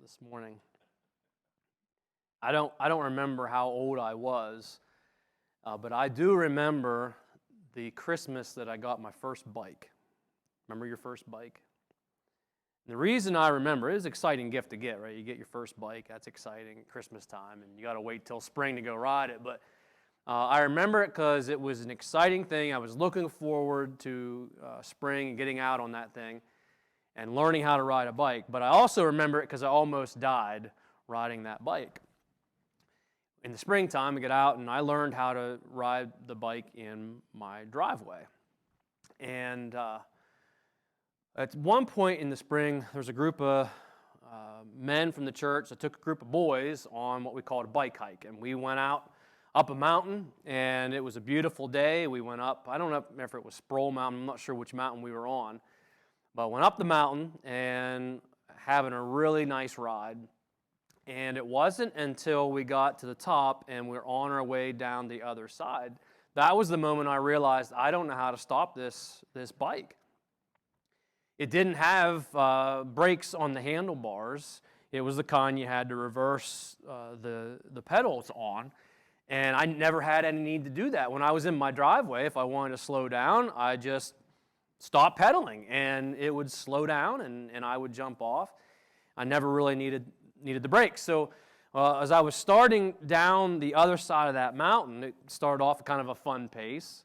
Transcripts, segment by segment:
this morning. I don't remember how old I was, but I do remember the Christmas that I got my first bike. Remember your first bike? And the reason I remember, it was an exciting gift to get, right? You get your first bike, that's exciting, Christmas time, and you got to wait till spring to go ride it. But I remember it because it was an exciting thing. I was looking forward to spring and getting out on that thing and learning how to ride a bike. But I also remember it because I almost died riding that bike. In the springtime, I get out and I learned how to ride the bike in my driveway. And at one point in the spring, there was a group of men from the church that took a group of boys on what we called a bike hike. And we went out up a mountain, and it was a beautiful day. We went up, I don't know if it was Sproul Mountain, I'm not sure which mountain we were on, but went up the mountain and having a really nice ride. And it wasn't until we got to the top and we're on our way down the other side, that was the moment I realized I don't know how to stop this bike. It didn't have brakes on the handlebars. It was the kind you had to reverse the pedals on. And I never had any need to do that. When I was in my driveway, if I wanted to slow down, I just stopped pedaling and it would slow down and I would jump off. I never really needed the brakes. So as I was starting down the other side of that mountain, it started off kind of a fun pace,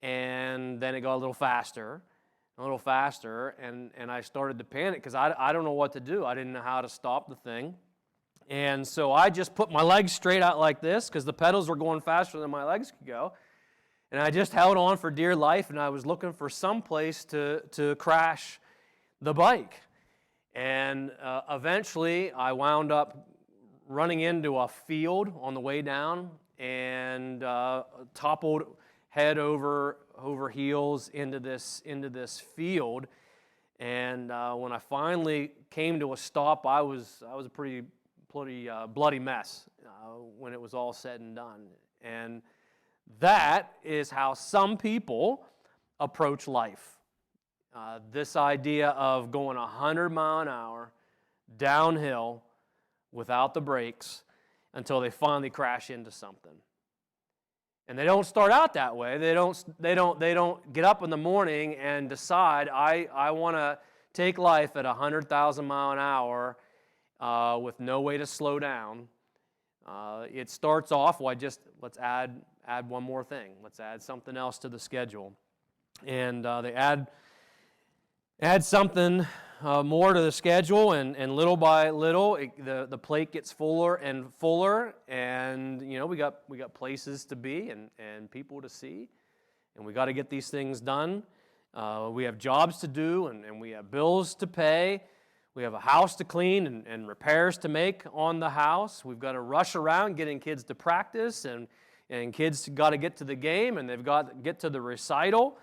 and then it got a little faster, and I started to panic because I don't know what to do. I didn't know how to stop the thing. And so I just put my legs straight out like this because the pedals were going faster than my legs could go. And I just held on for dear life, and I was looking for some place to crash the bike. And eventually I wound up running into a field on the way down and toppled head over heels into this field. And when I finally came to a stop, I was a pretty bloody mess when it was all said and done. And that is how some people approach life. This idea of going 100 mile an hour downhill without the brakes until they finally crash into something. And they don't start out that way. They don't get up in the morning and decide I want to take life at 100,000 mile an hour with no way to slow down. It starts off, let's add one more thing. Let's add something else to the schedule. And they add something more to the schedule, and little by little, the plate gets fuller and fuller, and we got places to be and people to see, and we got to get these things done. We have jobs to do, and we have bills to pay. We have a house to clean and repairs to make on the house. We've got to rush around getting kids to practice, and kids got to get to the game, and they've got to get to the recital.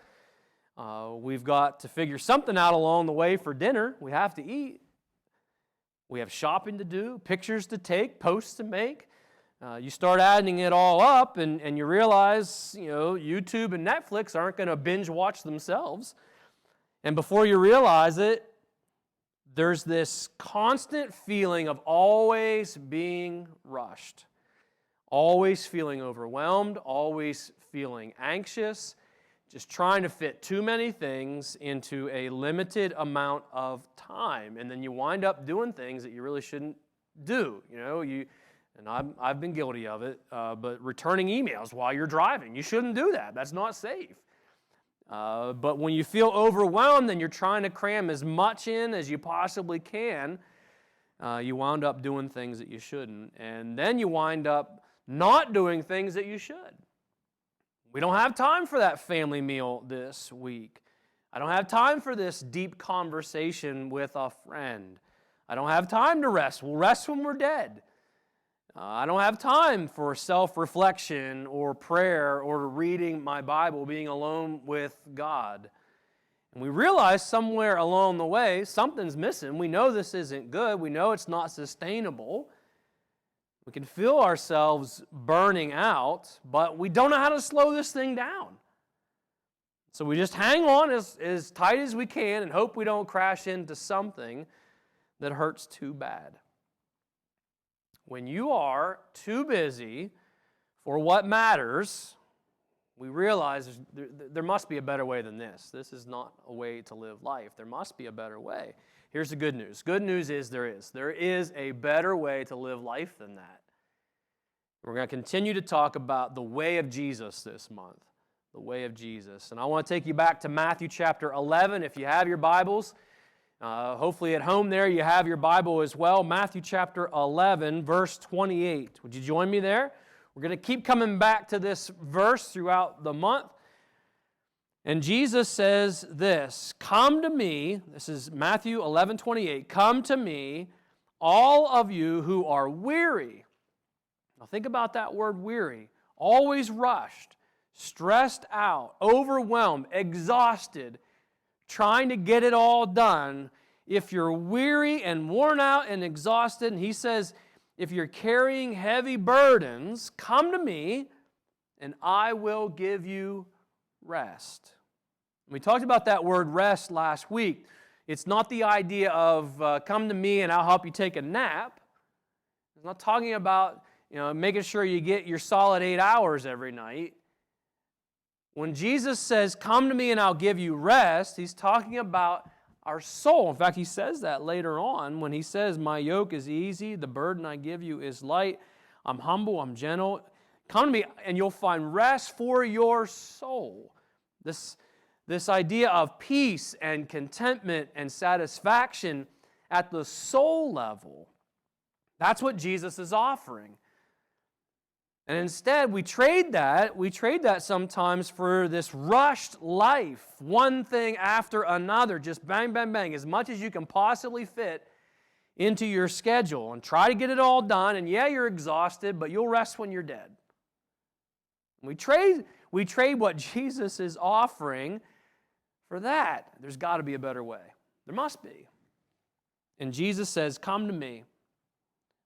We've got to figure something out along the way for dinner. We have to eat. We have shopping to do, pictures to take, posts to make. You start adding it all up, and you realize, YouTube and Netflix aren't going to binge watch themselves. And before you realize it, there's this constant feeling of always being rushed, always feeling overwhelmed, always feeling anxious, just trying to fit too many things into a limited amount of time. And then you wind up doing things that you really shouldn't do. And I've been guilty of it, but returning emails while you're driving, you shouldn't do that. That's not safe. But when you feel overwhelmed and you're trying to cram as much in as you possibly can, you wind up doing things that you shouldn't. And then you wind up not doing things that you should. We don't have time for that family meal this week. I don't have time for this deep conversation with a friend. I don't have time to rest. We'll rest when we're dead. I don't have time for self-reflection or prayer or reading my Bible, being alone with God. And we realize somewhere along the way something's missing. We know this isn't good. We know it's not sustainable. We can feel ourselves burning out, but we don't know how to slow this thing down. So we just hang on as tight as we can and hope we don't crash into something that hurts too bad. when you are too busy for what matters, we realize there must be a better way than this. This is not a way to live life. There must be a better way. Here's the good news. Good news is there is. There is a better way to live life than that. We're going to continue to talk about the way of Jesus this month. The way of Jesus. And I want to take you back to Matthew chapter 11. If you have your Bibles, hopefully at home there you have your Bible as well. Matthew chapter 11, verse 28. Would you join me there? We're going to keep coming back to this verse throughout the month. And Jesus says this, "Come to me," this is Matthew 11:28, "Come to me, all of you who are weary." Now think about that word weary. Always rushed, stressed out, overwhelmed, exhausted, trying to get it all done. If you're weary and worn out and exhausted, and he says, if you're carrying heavy burdens, come to me and I will give you rest. We talked about that word rest last week. It's not the idea of come to me and I'll help you take a nap. It's not talking about making sure you get your solid 8 hours every night. When Jesus says, come to me and I'll give you rest, he's talking about our soul. In fact, he says that later on when he says, my yoke is easy, the burden I give you is light. I'm humble, I'm gentle. Come to me and you'll find rest for your soul. This idea of peace and contentment and satisfaction at the soul level, that's what Jesus is offering. And instead, we trade that sometimes for this rushed life, one thing after another, just bang, bang, bang, as much as you can possibly fit into your schedule and try to get it all done. And yeah, you're exhausted, but you'll rest when you're dead. We trade what Jesus is offering for that. There's got to be a better way. There must be. And Jesus says, come to me.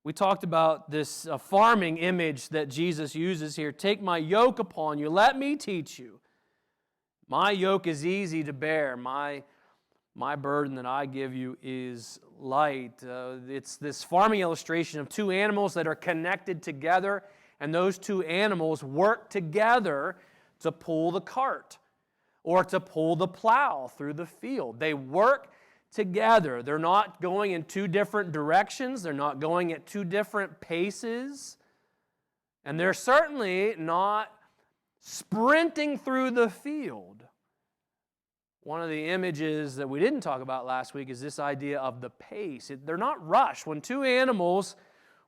We talked about this farming image that Jesus uses here. Take my yoke upon you. Let me teach you. My yoke is easy to bear. My burden that I give you is light. It's this farming illustration of two animals that are connected together, and those two animals work together to pull the cart or to pull the plow through the field. They work together. They're not going in two different directions. They're not going at two different paces. And they're certainly not sprinting through the field. One of the images that we didn't talk about last week is this idea of the pace. They're not rushed. When two animals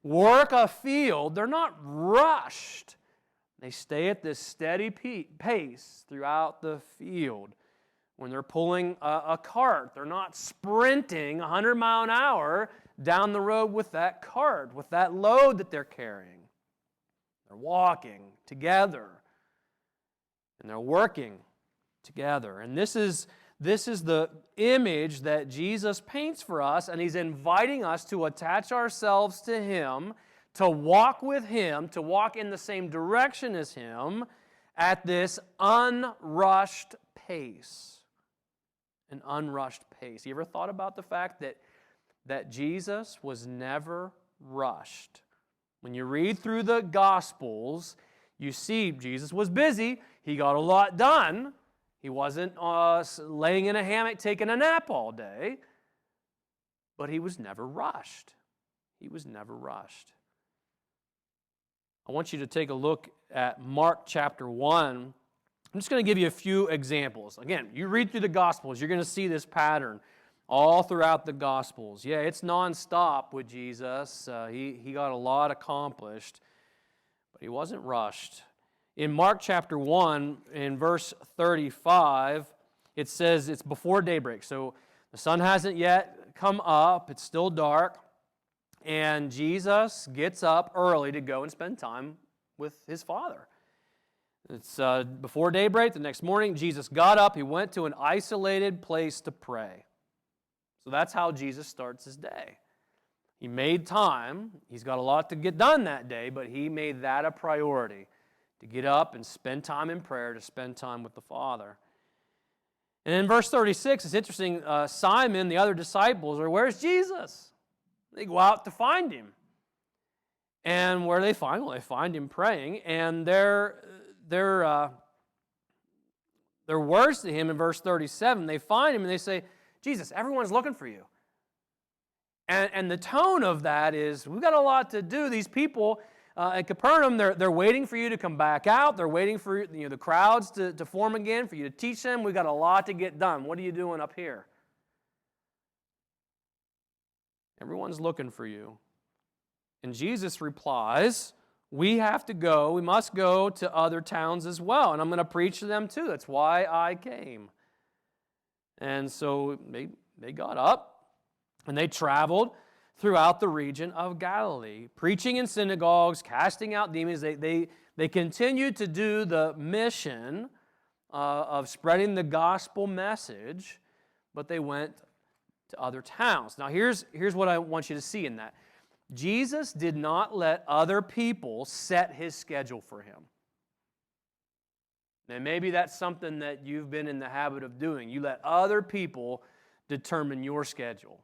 work a field, they're not rushed. They stay at this steady pace throughout the field. When they're pulling a cart, they're not sprinting 100 mile an hour down the road with that cart, with that load that they're carrying. They're walking together, and they're working together. And this is the image that Jesus paints for us, and he's inviting us to attach ourselves to him, to walk with him, to walk in the same direction as him at this unrushed pace. An unrushed pace. You ever thought about the fact that Jesus was never rushed? When you read through the Gospels, you see Jesus was busy. He got a lot done. He wasn't laying in a hammock taking a nap all day. But he was never rushed. He was never rushed. I want you to take a look at Mark chapter 1. I'm just going to give you a few examples. Again, you read through the Gospels, you're going to see this pattern all throughout the Gospels. Yeah, it's nonstop with Jesus. He got a lot accomplished, but he wasn't rushed. In Mark chapter 1, in verse 35, it says it's before daybreak. So the sun hasn't yet come up. It's still dark. And Jesus gets up early to go and spend time with his Father. It's before daybreak. The next morning, Jesus got up. He went to an isolated place to pray. So that's how Jesus starts his day. He made time. He's got a lot to get done that day, but he made that a priority, to get up and spend time in prayer, to spend time with the Father. And in verse 36, it's interesting, Simon, the other disciples, are, where's Jesus? They go out to find him. And where do they find? Well, they find him praying, and their words to him in verse 37, they find him and they say, Jesus, everyone's looking for you. And the tone of that is, we've got a lot to do. These people at Capernaum, they're waiting for you to come back out. They're waiting for the crowds to form again, for you to teach them. We've got a lot to get done. What are you doing up here? Everyone's looking for you. And Jesus replies, we must go to other towns as well, and I'm going to preach to them too. That's why I came. And so they got up, and they traveled throughout the region of Galilee, preaching in synagogues, casting out demons. They continued to do the mission of spreading the gospel message, but they went to other towns. Now here's what I want you to see in that. Jesus did not let other people set his schedule for him. And maybe that's something that you've been in the habit of doing. You let other people determine your schedule.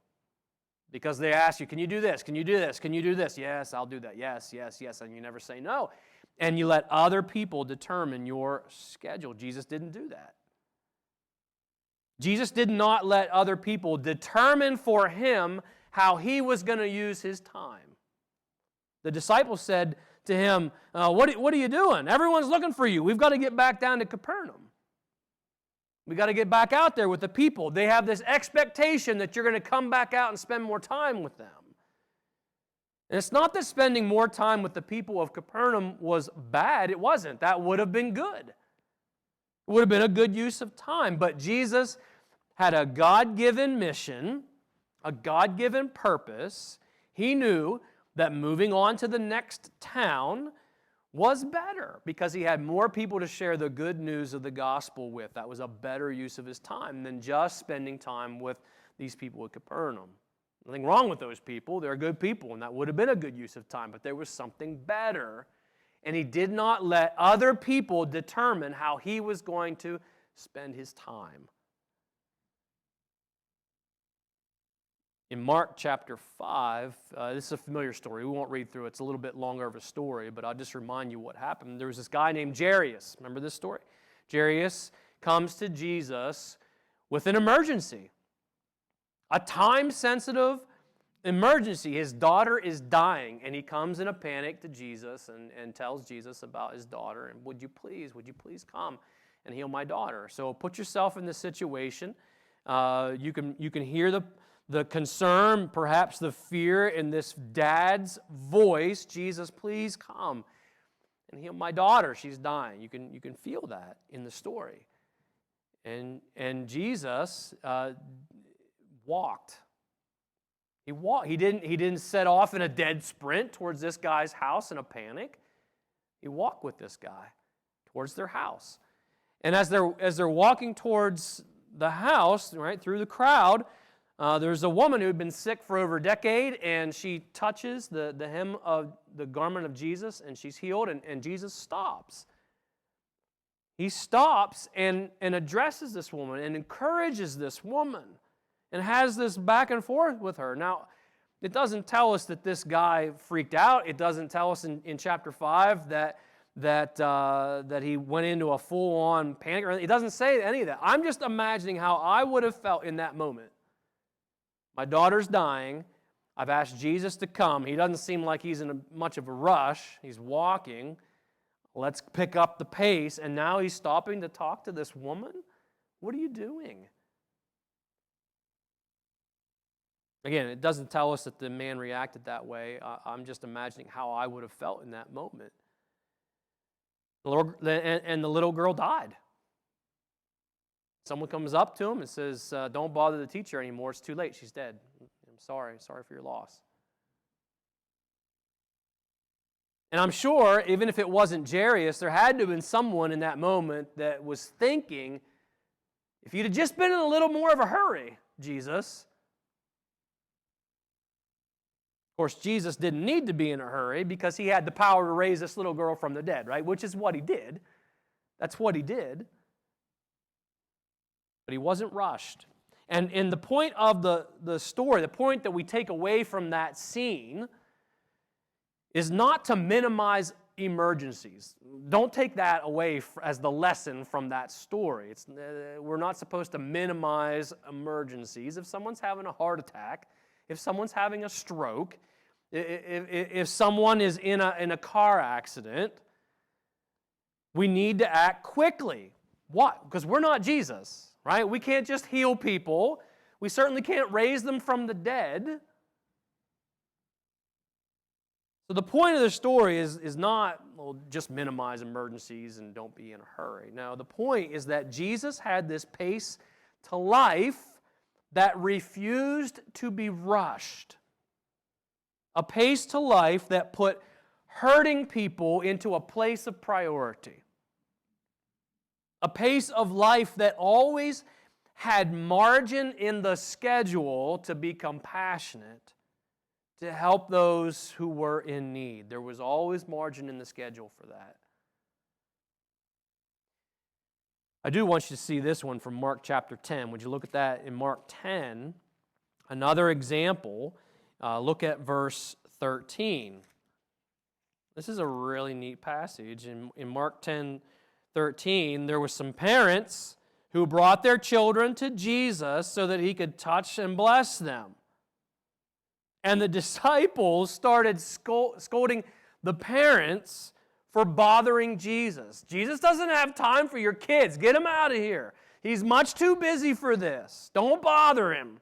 Because they ask you, can you do this? Can you do this? Can you do this? Yes, I'll do that. Yes, yes, yes. And you never say no. And you let other people determine your schedule. Jesus didn't do that. Jesus did not let other people determine for him how he was going to use his time. The disciples said to him, what are you doing? Everyone's looking for you. We've got to get back down to Capernaum. We've got to get back out there with the people. They have this expectation that you're going to come back out and spend more time with them. And it's not that spending more time with the people of Capernaum was bad. It wasn't. That would have been good. It would have been a good use of time. But Jesus had a God-given mission, a God-given purpose. He knew that moving on to the next town was better because he had more people to share the good news of the gospel with. That was a better use of his time than just spending time with these people at Capernaum. Nothing wrong with those people. They're good people, and that would have been a good use of time, but there was something better, and he did not let other people determine how he was going to spend his time. In Mark chapter 5, this is a familiar story. We won't read through it. It's a little bit longer of a story, but I'll just remind you what happened. There was this guy named Jairus. Remember this story? Jairus comes to Jesus with an emergency, a time-sensitive emergency. His daughter is dying, and he comes in a panic to Jesus and tells Jesus about his daughter. And would you please come and heal my daughter? So put yourself in this situation. You can hear the concern, perhaps the fear in this dad's voice. Jesus, please come and heal my daughter. She's dying. You can feel that in the story. And Jesus walked. He walked. He didn't set off in a dead sprint towards this guy's house in a panic. He walked with this guy towards their house. And as they're walking towards the house, right through the crowd, there's a woman who had been sick for over a decade, and she touches the hem of the garment of Jesus, and she's healed, and Jesus stops. He stops and addresses this woman and encourages this woman and has this back and forth with her. Now, it doesn't tell us that this guy freaked out. It doesn't tell us in chapter 5 that he went into a full-on panic. It doesn't say any of that. I'm just imagining how I would have felt in that moment. My daughter's dying. I've asked Jesus to come. He doesn't seem like he's in much of a rush. He's walking. Let's pick up the pace. And now he's stopping to talk to this woman? What are you doing? Again, it doesn't tell us that the man reacted that way. I'm just imagining how I would have felt in that moment. And the little girl died. Someone comes up to him and says, don't bother the teacher anymore. It's too late. She's dead. I'm sorry for your loss. And I'm sure, even if it wasn't Jairus, there had to have been someone in that moment that was thinking, if you'd have just been in a little more of a hurry, Jesus. Of course, Jesus didn't need to be in a hurry because he had the power to raise this little girl from the dead, right? Which is what he did. That's what he did. But he wasn't rushed. And the point of the story, the point that we take away from that scene is not to minimize emergencies. Don't take that away as the lesson from that story. We're not supposed to minimize emergencies. If someone's having a heart attack, if someone's having a stroke, if someone is in a car accident, we need to act quickly. Why? Because we're not Jesus, right? We can't just heal people. We certainly can't raise them from the dead. So the point of the story is not, just minimize emergencies and don't be in a hurry. No, the point is that Jesus had this pace to life that refused to be rushed. A pace to life that put hurting people into a place of priority. A pace of life that always had margin in the schedule to be compassionate, to help those who were in need. There was always margin in the schedule for that. I do want you to see this one from Mark chapter 10. Would you look at that in Mark 10? Another example. Look at verse 13. This is a really neat passage. In Mark 10:13, there were some parents who brought their children to Jesus so that he could touch and bless them. And the disciples started scolding the parents for bothering Jesus. Jesus doesn't have time for your kids. Get him out of here. He's much too busy for this. Don't bother him.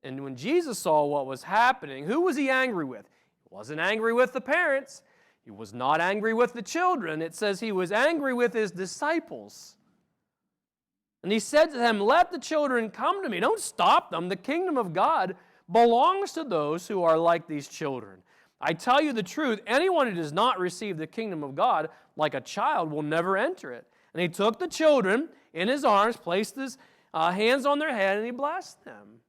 And when Jesus saw what was happening, who was he angry with? He wasn't angry with the parents. He was not angry with the children. It says he was angry with his disciples. And he said to them, "Let the children come to me. Don't stop them. The kingdom of God belongs to those who are like these children. I tell you the truth, anyone who does not receive the kingdom of God like a child will never enter it." And he took the children in his arms, placed his hands on their head, and he blessed them.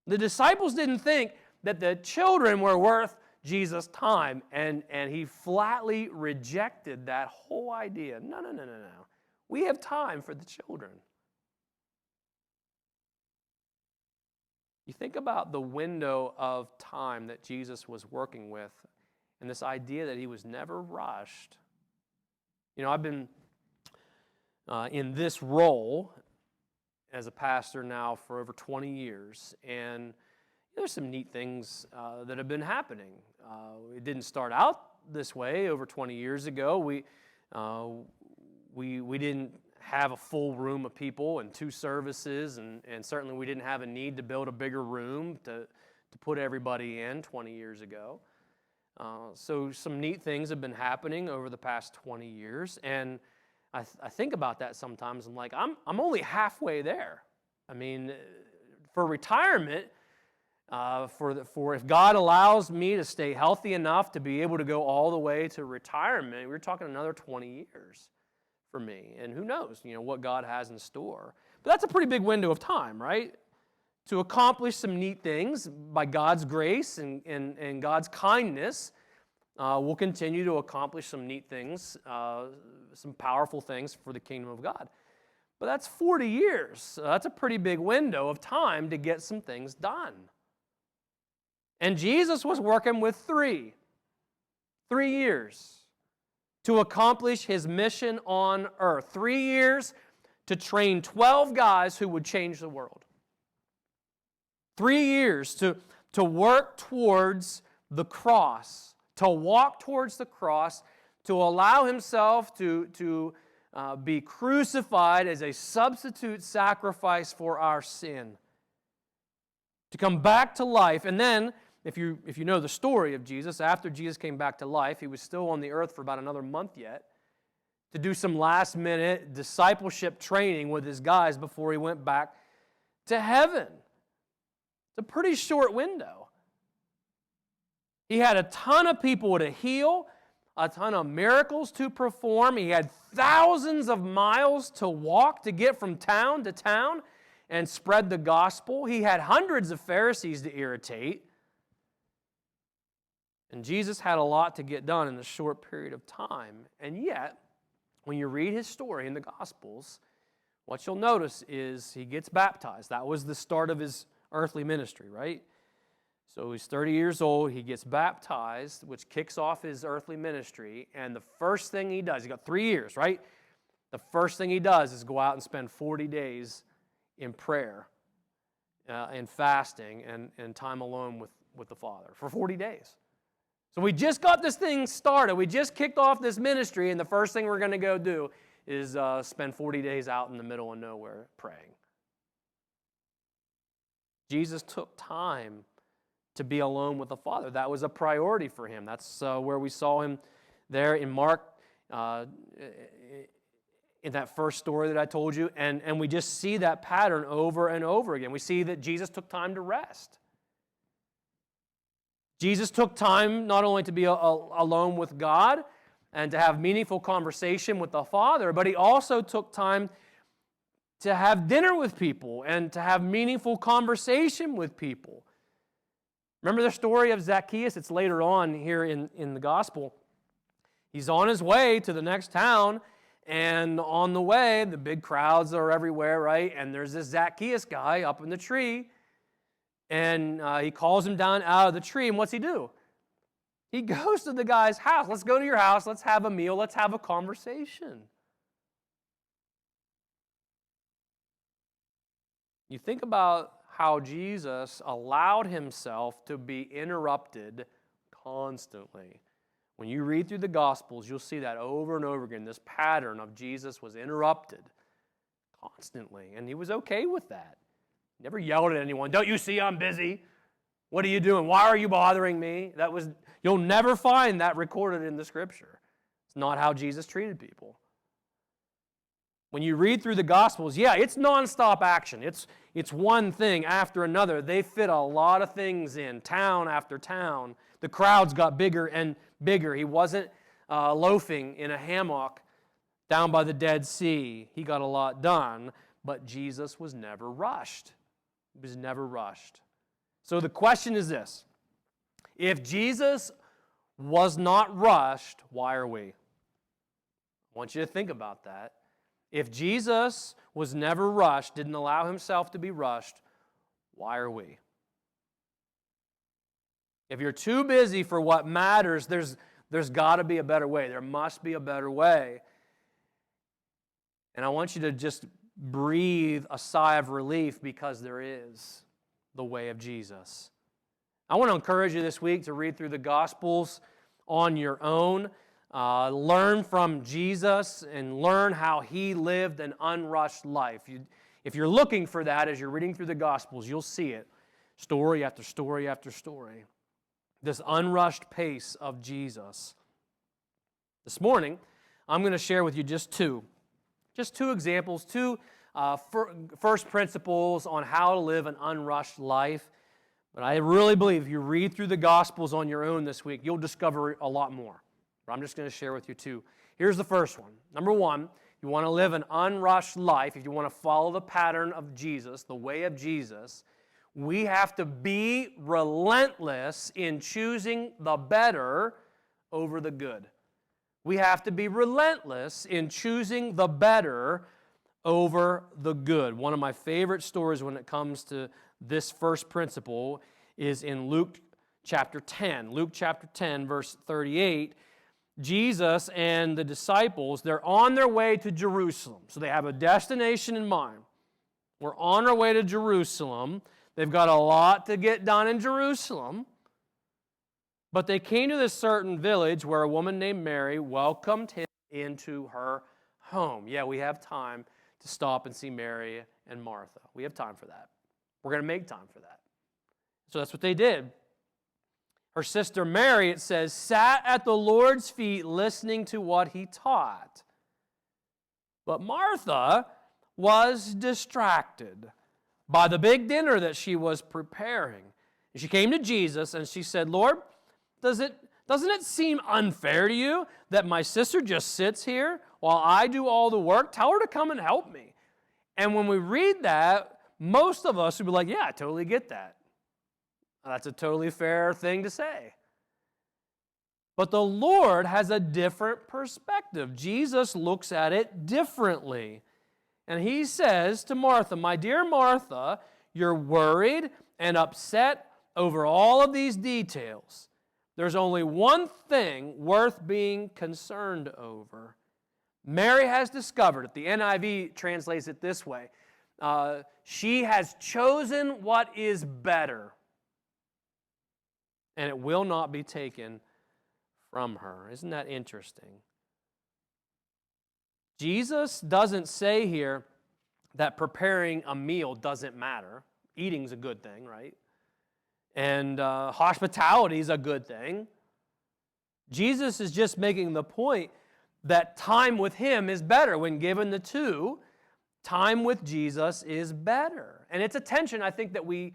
The disciples didn't think that the children were worth Jesus' time, and he flatly rejected that whole idea. No. We have time for the children. You think about the window of time that Jesus was working with and this idea that he was never rushed. You know, I've been in this role as a pastor now for over 20 years, and there's some neat things that have been happening. It didn't start out this way over 20 years ago. We didn't have a full room of people and 2 services, and certainly we didn't have a need to build a bigger room to put everybody in 20 years ago. So some neat things have been happening over the past 20 years, and I think about that sometimes. I'm like, I'm only halfway there. I mean, for retirement, for if God allows me to stay healthy enough to be able to go all the way to retirement, we're talking another 20 years for me. And who knows, what God has in store. But that's a pretty big window of time, right? To accomplish some neat things by God's grace and God's kindness, we'll continue to accomplish some neat things, some powerful things for the kingdom of God. But that's 40 years. So that's a pretty big window of time to get some things done. And Jesus was working with 3 years to accomplish his mission on earth. 3 years to train 12 guys who would change the world. 3 years to work towards the cross, to walk towards the cross, to allow himself to be crucified as a substitute sacrifice for our sin, to come back to life. And then, if you know the story of Jesus, after Jesus came back to life, he was still on the earth for about another month yet, to do some last-minute discipleship training with his guys before he went back to heaven. It's a pretty short window. He had a ton of people to heal, a ton of miracles to perform. He had thousands of miles to walk to get from town to town and spread the gospel. He had hundreds of Pharisees to irritate. And Jesus had a lot to get done in a short period of time. And yet, when you read his story in the Gospels, what you'll notice is he gets baptized. That was the start of his earthly ministry, right? So he's 30 years old, he gets baptized, which kicks off his earthly ministry, and the first thing he does, he's got 3 years, right? The first thing he does is go out and spend 40 days in prayer and fasting and time alone with the Father for 40 days. So we just got this thing started. We just kicked off this ministry, and the first thing we're going to go do is spend 40 days out in the middle of nowhere praying. Jesus took time to be alone with the Father. That was a priority for him. That's where we saw him there in Mark, in that first story that I told you, and we just see that pattern over and over again. We see that Jesus took time to rest. Jesus took time not only to be alone with God and to have meaningful conversation with the Father, but he also took time to have dinner with people and to have meaningful conversation with people. Remember the story of Zacchaeus? It's later on here in the gospel. He's on his way to the next town, and on the way, the big crowds are everywhere, right? And there's this Zacchaeus guy up in the tree, and he calls him down out of the tree, and what's he do? He goes to the guy's house. Let's go to your house. Let's have a meal. Let's have a conversation. You think about how Jesus allowed himself to be interrupted constantly. When you read through the Gospels, you'll see that over and over again. This pattern of Jesus was interrupted constantly, and he was okay with that. Never yelled at anyone, "Don't you see I'm busy? What are you doing? Why are you bothering me?" You'll never find that recorded in the Scripture. It's not how Jesus treated people. When you read through the Gospels, yeah, it's nonstop action. It's one thing after another. They fit a lot of things in, town after town. The crowds got bigger and bigger. He wasn't loafing in a hammock down by the Dead Sea. He got a lot done, but Jesus was never rushed. He was never rushed. So the question is this: if Jesus was not rushed, why are we? I want you to think about that. If Jesus was never rushed, didn't allow himself to be rushed, why are we? If you're too busy for what matters, there's got to be a better way. There must be a better way. And I want you to just breathe a sigh of relief, because there is the way of Jesus. I want to encourage you this week to read through the Gospels on your own. Learn from Jesus and learn how he lived an unrushed life. If you're looking for that as you're reading through the Gospels, you'll see it. Story after story after story. This unrushed pace of Jesus. This morning, I'm going to share with you just two examples, two first principles on how to live an unrushed life. But I really believe if you read through the Gospels on your own this week, you'll discover a lot more. But I'm just going to share with you two. Here's the first one. Number one, you want to live an unrushed life, if you want to follow the pattern of Jesus, the way of Jesus, we have to be relentless in choosing the better over the good. We have to be relentless in choosing the better over the good. One of my favorite stories when it comes to this first principle is in Luke chapter 10. Luke chapter 10, verse 38. Jesus and the disciples, they're on their way to Jerusalem. So they have a destination in mind. We're on our way to Jerusalem. They've got a lot to get done in Jerusalem. But they came to this certain village where a woman named Mary welcomed him into her home. Yeah, we have time to stop and see Mary and Martha. We have time for that. We're going to make time for that. So that's what they did. Her sister Mary, it says, sat at the Lord's feet listening to what he taught. But Martha was distracted by the big dinner that she was preparing. And she came to Jesus and she said, Lord, doesn't it seem unfair to you that my sister just sits here while I do all the work? Tell her to come and help me. And when we read that, most of us would be like, yeah, I totally get that. That's a totally fair thing to say. But the Lord has a different perspective. Jesus looks at it differently. And he says to Martha, my dear Martha, you're worried and upset over all of these details, there's only one thing worth being concerned over. Mary has discovered it. The NIV translates it this way. She has chosen what is better, and it will not be taken from her. Isn't that interesting? Jesus doesn't say here that preparing a meal doesn't matter. Eating's a good thing, right? And hospitality is a good thing. Jesus is just making the point that time with Him is better. When given the two, time with Jesus is better. And it's a tension, I think, that we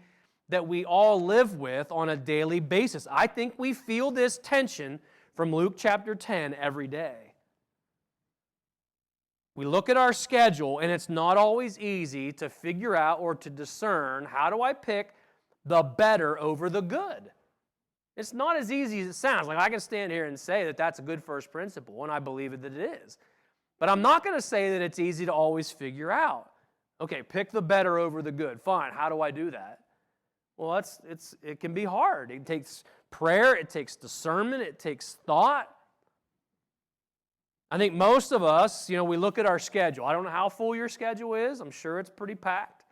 all live with on a daily basis. I think we feel this tension from Luke chapter 10 every day. We look at our schedule, and it's not always easy to figure out or to discern, how do I pick the better over the good? It's not as easy as it sounds. Like, I can stand here and say that that's a good first principle, and I believe that it is. But I'm not going to say that it's easy to always figure out. Okay, pick the better over the good. Fine, how do I do that? Well, it can be hard. It takes prayer, it takes discernment, it takes thought. I think most of us, we look at our schedule. I don't know how full your schedule is. I'm sure it's pretty packed.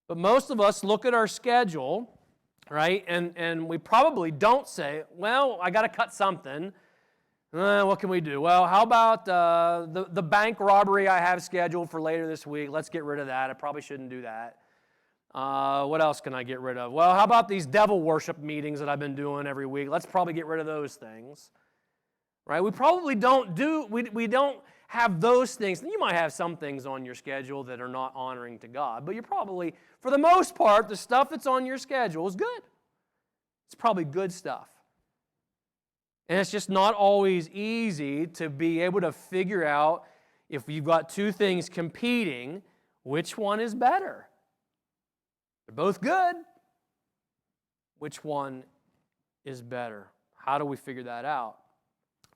But most of us look at our schedule, right, and we probably don't say, well, I got to cut something. What can we do? Well, how about the bank robbery I have scheduled for later this week? Let's get rid of that. I probably shouldn't do that. What else can I get rid of? Well, how about these devil worship meetings that I've been doing every week? Let's probably get rid of those things. Right? We probably we don't have those things. You might have some things on your schedule that are not honoring to God, but you're probably, for the most part, the stuff that's on your schedule is good. It's probably good stuff. And it's just not always easy to be able to figure out, if you've got two things competing, which one is better. They're both good. Which one is better? How do we figure that out?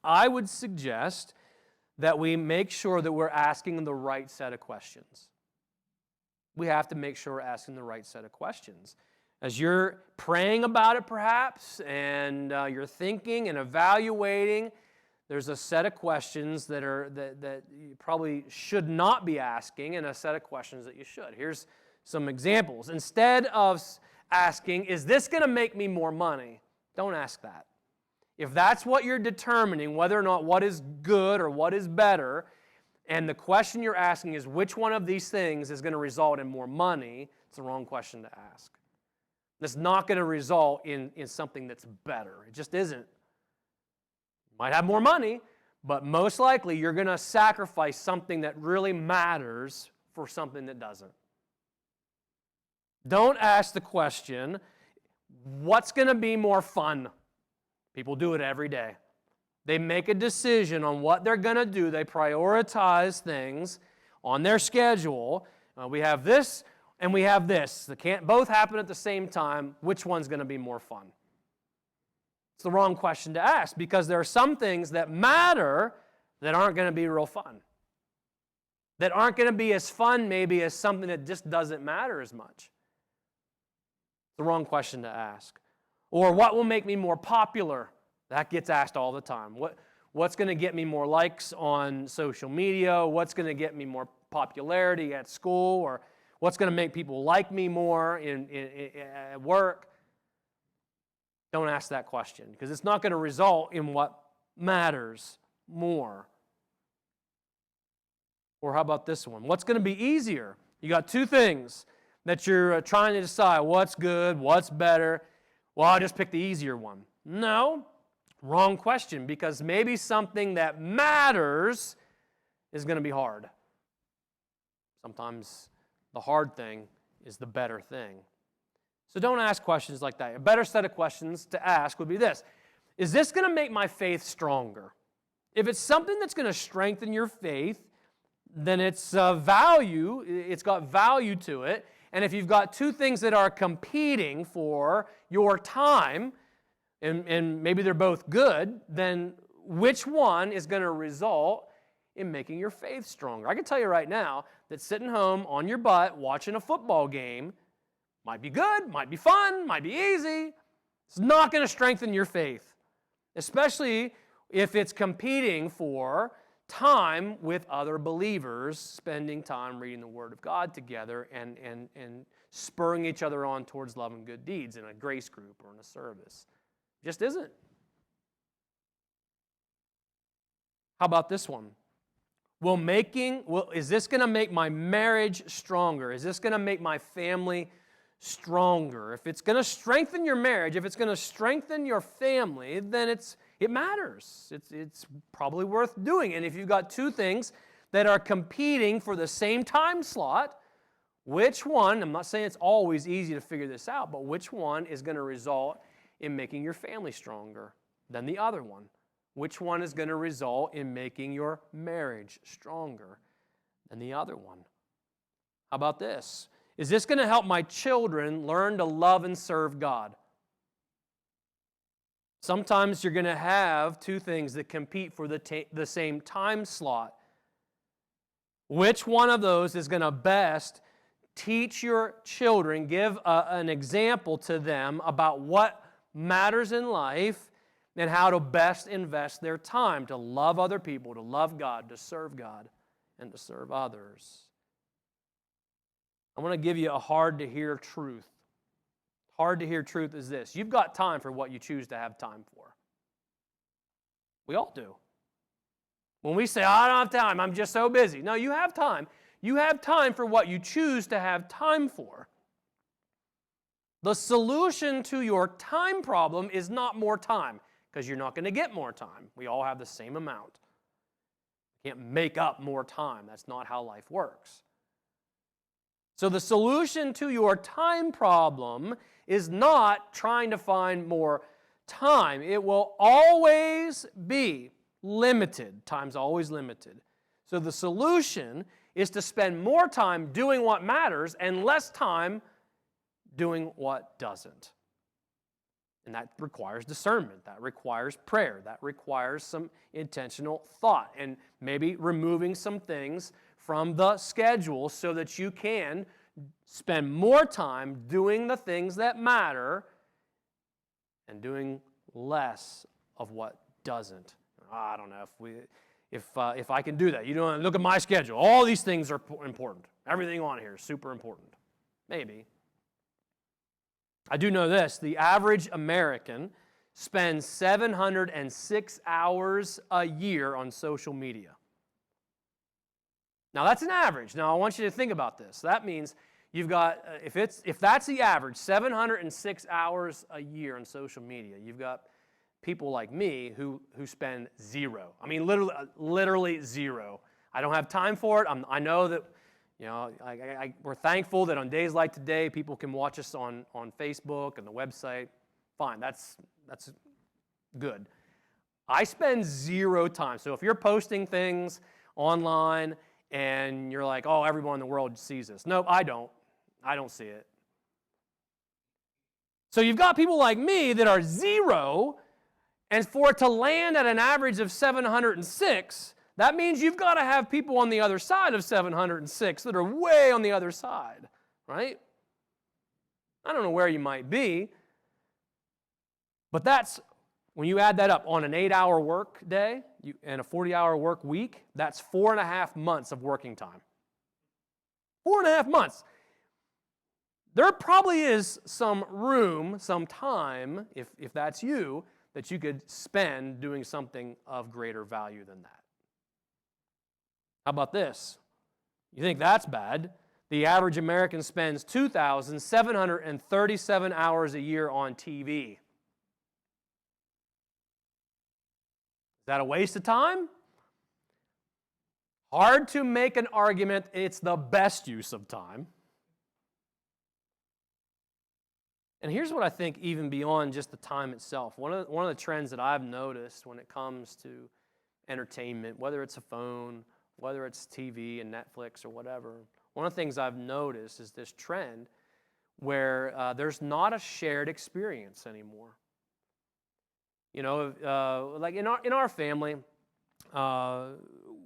I would suggest that we make sure that we're asking the right set of questions. We have to make sure we're asking the right set of questions. As you're praying about it, perhaps, and you're thinking and evaluating, there's a set of questions that you probably should not be asking, and a set of questions that you should. Here's some examples. Instead of asking, is this going to make me more money? Don't ask that. If that's what you're determining, whether or not what is good or what is better, and the question you're asking is which one of these things is going to result in more money, it's the wrong question to ask. It's not going to result in something that's better. It just isn't. You might have more money, but most likely you're going to sacrifice something that really matters for something that doesn't. Don't ask the question, what's going to be more fun? People do it every day. They make a decision on what they're going to do. They prioritize things on their schedule. We have this and we have this. They can't both happen at the same time. Which one's going to be more fun? It's the wrong question to ask, because there are some things that matter that aren't going to be real fun. That aren't going to be as fun maybe as something that just doesn't matter as much. It's the wrong question to ask. Or what will make me more popular? That gets asked all the time. What's going to get me more likes on social media? What's going to get me more popularity at school? Or what's going to make people like me more at work? Don't ask that question, because it's not going to result in what matters more. Or how about this one? What's going to be easier? You got two things that you're trying to decide. What's good? What's better? Well, I'll just pick the easier one. No, wrong question, because maybe something that matters is going to be hard. Sometimes the hard thing is the better thing. So don't ask questions like that. A better set of questions to ask would be this. Is this going to make my faith stronger? If it's something that's going to strengthen your faith, then it's got value to it. And if you've got two things that are competing for your time, and maybe they're both good, then which one is going to result in making your faith stronger? I can tell you right now that sitting home on your butt watching a football game Might be good, might be fun, might be easy. It's not going to strengthen your faith, especially if it's competing for time with other believers, spending time reading the Word of God together and spurring each other on towards love and good deeds in a grace group or in a service. It just isn't. How about this one? Is this going to make my marriage stronger? Is this going to make my family stronger? If it's going to strengthen your marriage, if it's going to strengthen your family, then it matters. It's probably worth doing. And if you've got two things that are competing for the same time slot, which one, I'm not saying it's always easy to figure this out, but which one is going to result in making your family stronger than the other one? Which one is going to result in making your marriage stronger than the other one? How about this? Is this going to help my children learn to love and serve God? Sometimes you're going to have two things that compete for the same time slot. Which one of those is going to best teach your children, give an example to them about what matters in life and how to best invest their time to love other people, to love God, and to serve others? I want to give you a hard-to-hear truth. Hard-to-hear truth is this: you've got time for what you choose to have time for. We all do. When we say, I don't have time, I'm just so busy. No, you have time. You have time for what you choose to have time for. The solution to your time problem is not more time, because you're not going to get more time. We all have the same amount. You can't make up more time. That's not how life works. So the solution to your time problem is not trying to find more time. It will always be limited. Time's always limited. So the solution is to spend more time doing what matters and less time doing what doesn't. And that requires discernment. That requires prayer. That requires some intentional thought and maybe removing some things from the schedule so that you can spend more time doing the things that matter and doing less of what doesn't. I don't know if I can do that. You don't look at my schedule. All these things are important. Everything on here is super important. Maybe. I do know this: the average American spends 706 hours a year on social media. Now that's an average. Now I want you to think about this. That means you've got, if that's the average, 706 hours a year on social media, you've got people like me who spend zero. I mean, literally zero. I don't have time for it. I know that, we're thankful that on days like today, people can watch us on Facebook and the website. Fine, that's good. I spend zero time. So if you're posting things online and you're like, oh, everyone in the world sees this. Nope, I don't. I don't see it. So you've got people like me that are zero, and for it to land at an average of 706, that means you've got to have people on the other side of 706 that are way on the other side, right? I don't know where you might be, but when you add that up on an 8-hour work day and a 40-hour work week, that's 4.5 months of working time. 4.5 months. There probably is some room, some time, if that's you, that you could spend doing something of greater value than that. How about this? You think that's bad? The average American spends 2,737 hours a year on TV. Is that a waste of time? Hard to make an argument it's the best use of time. And here's what I think, even beyond just the time itself. One of the trends that I've noticed when it comes to entertainment, whether it's a phone, whether it's TV and Netflix or whatever, one of the things I've noticed is this trend where there's not a shared experience anymore. Like in our family,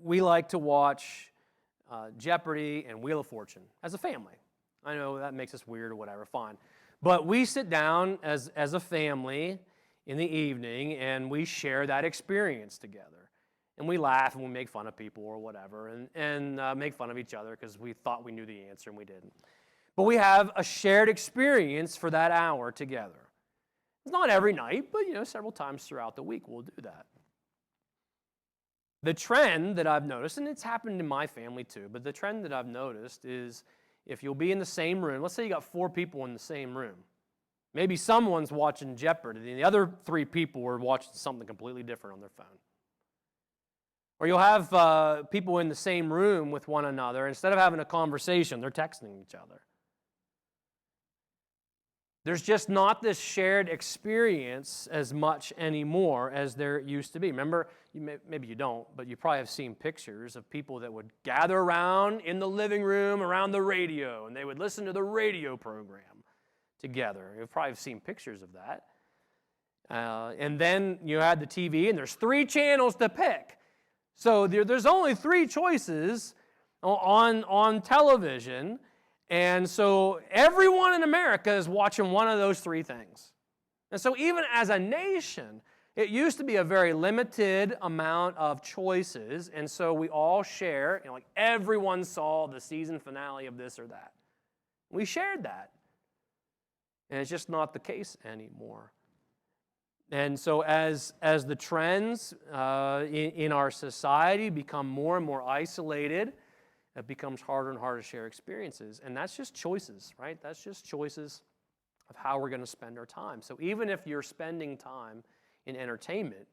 we like to watch Jeopardy and Wheel of Fortune as a family. I know that makes us weird or whatever, fine. But we sit down as a family in the evening, and we share that experience together. And we laugh and we make fun of people or whatever, and make fun of each other because we thought we knew the answer and we didn't. But we have a shared experience for that hour together. It's not every night, but several times throughout the week we'll do that. The trend that I've noticed, and it's happened in my family too, but the trend that I've noticed is if you'll be in the same room, let's say you got 4 people in the same room. Maybe someone's watching Jeopardy, and the other 3 people are watching something completely different on their phone. Or you'll have people in the same room with one another. Instead of having a conversation, they're texting each other. There's just not this shared experience as much anymore as there used to be. Remember, maybe you don't, but you probably have seen pictures of people that would gather around in the living room around the radio, and they would listen to the radio program together. You've probably seen pictures of that. And then you had the TV, and there's 3 channels to pick. So there's only 3 choices on television. And so everyone in America is watching one of those 3 things. And so even as a nation, it used to be a very limited amount of choices. And so we all share, like everyone saw the season finale of this or that. We shared that. And it's just not the case anymore. And so as the trends in our society become more and more isolated, it becomes harder and harder to share experiences. And that's just choices, right? That's just choices of how we're going to spend our time. So even if you're spending time in entertainment,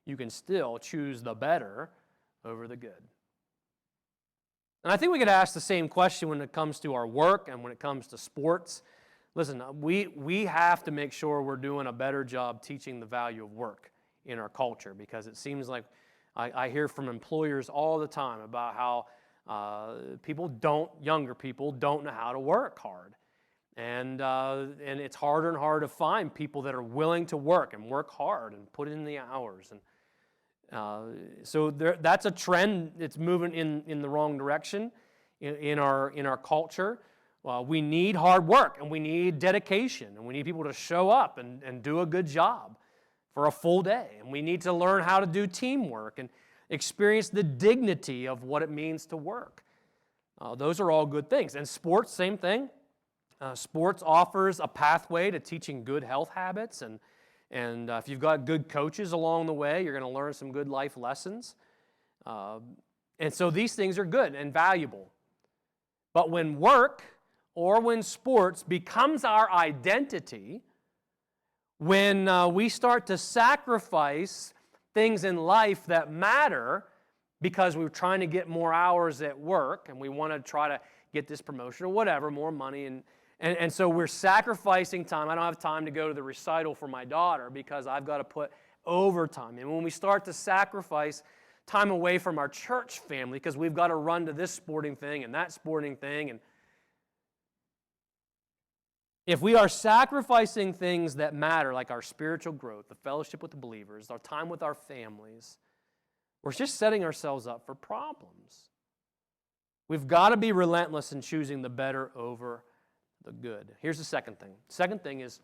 you can still choose the better over the good. And I think we could ask the same question when it comes to our work and when it comes to sports. Listen, we have to make sure we're doing a better job teaching the value of work in our culture, because it seems like I hear from employers all the time about how younger people don't know how to work hard. And it's harder and harder to find people that are willing to work and work hard and put in the hours. And so that's a trend that's moving in the wrong direction in our culture. We need hard work, and we need dedication, and we need people to show up and do a good job for a full day. And we need to learn how to do teamwork and experience the dignity of what it means to work. Those are all good things. And sports, same thing. Sports offers a pathway to teaching good health habits, and if you've got good coaches along the way, you're going to learn some good life lessons. And so these things are good and valuable. But when work or when sports becomes our identity, when we start to sacrifice things in life that matter because we're trying to get more hours at work and we want to try to get this promotion or whatever, more money, and so we're sacrificing time. I don't have time to go to the recital for my daughter because I've got to put overtime. And when we start to sacrifice time away from our church family because we've got to run to this sporting thing and that sporting thing, and if we are sacrificing things that matter, like our spiritual growth, the fellowship with the believers, our time with our families, we're just setting ourselves up for problems. We've got to be relentless in choosing the better over the good. Here's the second thing. Second thing is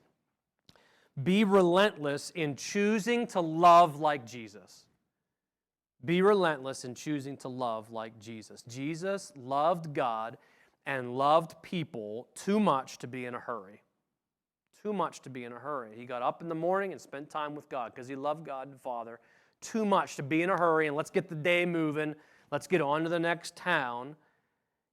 be relentless in choosing to love like Jesus. Be relentless in choosing to love like Jesus. Jesus loved God and loved people too much to be in a hurry. Too much to be in a hurry. He got up in the morning and spent time with God because he loved God and Father too much to be in a hurry and let's get the day moving. Let's get on to the next town.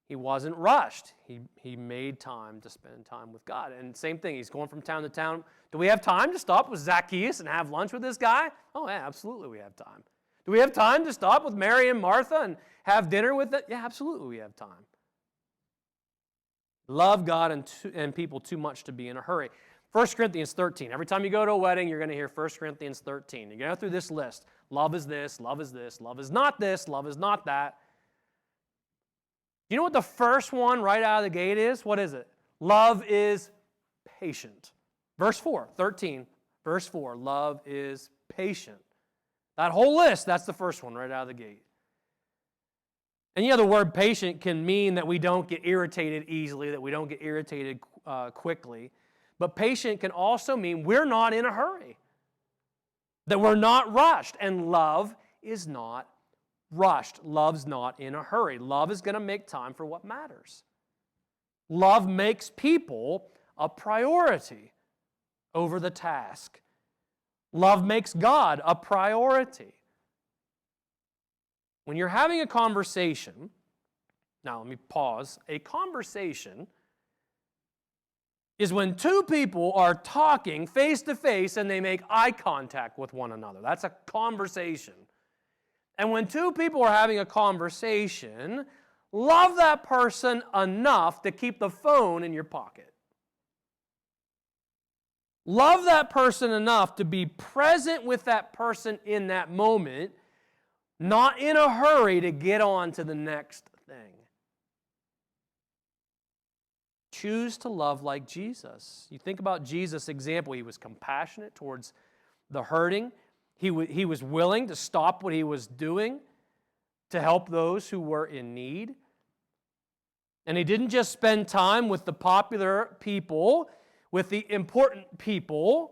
He wasn't rushed. He made time to spend time with God. And same thing, he's going from town to town. Do we have time to stop with Zacchaeus and have lunch with this guy? Oh, yeah, absolutely we have time. Do we have time to stop with Mary and Martha and have dinner with them? Yeah, absolutely we have time. Love God and people too much to be in a hurry. 1 Corinthians 13. Every time you go to a wedding, you're going to hear 1 Corinthians 13. You're going to go through this list. Love is this, love is this, love is not this, love is not that. You know what the first one right out of the gate is? What is it? Love is patient. Verse 4, 13, verse 4, love is patient. That whole list, that's the first one right out of the gate. And the word patient can mean that we don't get irritated easily, that we don't get irritated quickly. But patient can also mean we're not in a hurry, that we're not rushed. And love is not rushed. Love's not in a hurry. Love is going to make time for what matters. Love makes people a priority over the task. Love makes God a priority. When you're having a conversation, now let me pause. A conversation is when two people are talking face to face and they make eye contact with one another. That's a conversation. And when two people are having a conversation, love that person enough to keep the phone in your pocket. Love that person enough to be present with that person in that moment, not in a hurry to get on to the next thing. Choose to love like Jesus. You think about Jesus' example. He was compassionate towards the hurting. He was willing to stop what he was doing to help those who were in need. And he didn't just spend time with the popular people, with the important people.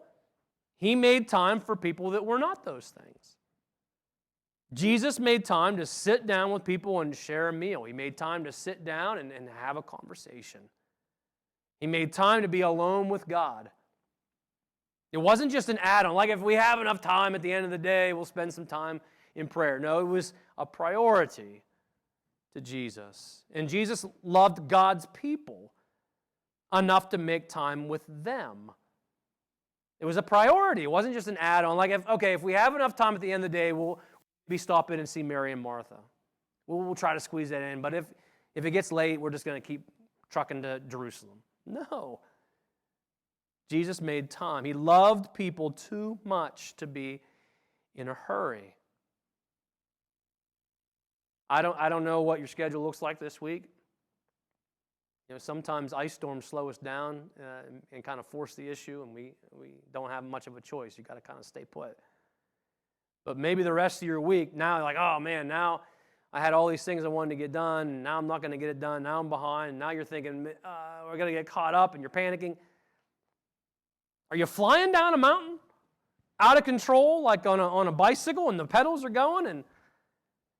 He made time for people that were not those things. Jesus made time to sit down with people and share a meal. He made time to sit down and have a conversation. He made time to be alone with God. It wasn't just an add-on, like if we have enough time at the end of the day, we'll spend some time in prayer. No, it was a priority to Jesus. And Jesus loved God's people enough to make time with them. It was a priority. It wasn't just an add-on. Like, if we have enough time at the end of the day, we'll be stop in and see Mary and Martha. We'll try to squeeze that in. But if it gets late, we're just going to keep trucking to Jerusalem. No. Jesus made time. He loved people too much to be in a hurry. I don't know what your schedule looks like this week. Sometimes ice storms slow us down and kind of force the issue, and we don't have much of a choice. You've got to kind of stay put. But maybe the rest of your week, now you're like, oh man, now I had all these things I wanted to get done, and now I'm not going to get it done. Now I'm behind, and now you're thinking, we're going to get caught up, and you're panicking. Are you flying down a mountain out of control like on a bicycle and the pedals are going and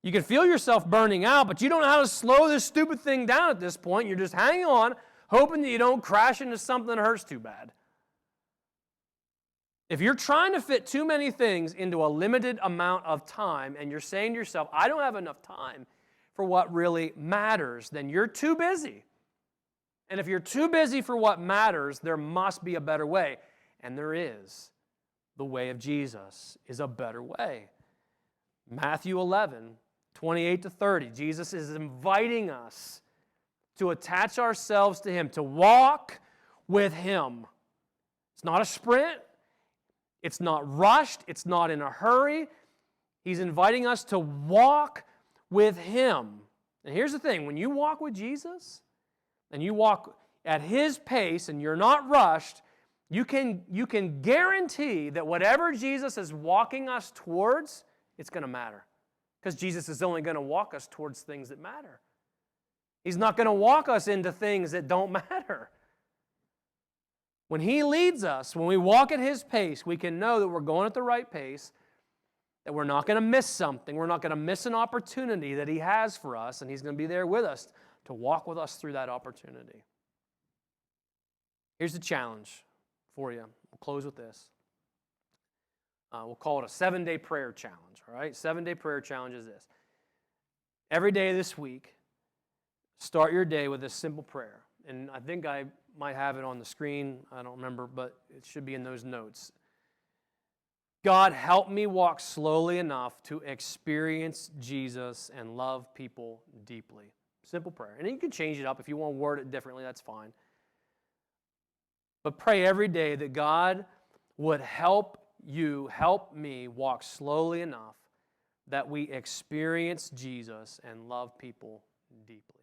you can feel yourself burning out, but you don't know how to slow this stupid thing down at this point. You're just hanging on, hoping that you don't crash into something that hurts too bad. If you're trying to fit too many things into a limited amount of time and you're saying to yourself, I don't have enough time for what really matters, then you're too busy. And if you're too busy for what matters, there must be a better way. And there is. The way of Jesus is a better way. Matthew 11, 28 to 30, Jesus is inviting us to attach ourselves to Him, to walk with Him. It's not a sprint. It's not rushed. It's not in a hurry. He's inviting us to walk with Him. And here's the thing. When you walk with Jesus, and you walk at His pace, and you're not rushed, you can guarantee that whatever Jesus is walking us towards, it's going to matter. Because Jesus is only going to walk us towards things that matter. He's not going to walk us into things that don't matter. When He leads us, when we walk at His pace, we can know that we're going at the right pace, that we're not going to miss something, we're not going to miss an opportunity that He has for us, and He's going to be there with us to walk with us through that opportunity. Here's the challenge for you. We'll close with this. We'll call it a 7-day prayer challenge, all right? 7-day prayer challenge is this. Every day this week, start your day with this simple prayer. And I think I might have it on the screen. I don't remember, but it should be in those notes. God, help me walk slowly enough to experience Jesus and love people deeply. Simple prayer. And you can change it up. If you want to word it differently, that's fine. But pray every day that God would help me walk slowly enough that we experience Jesus and love people deeply.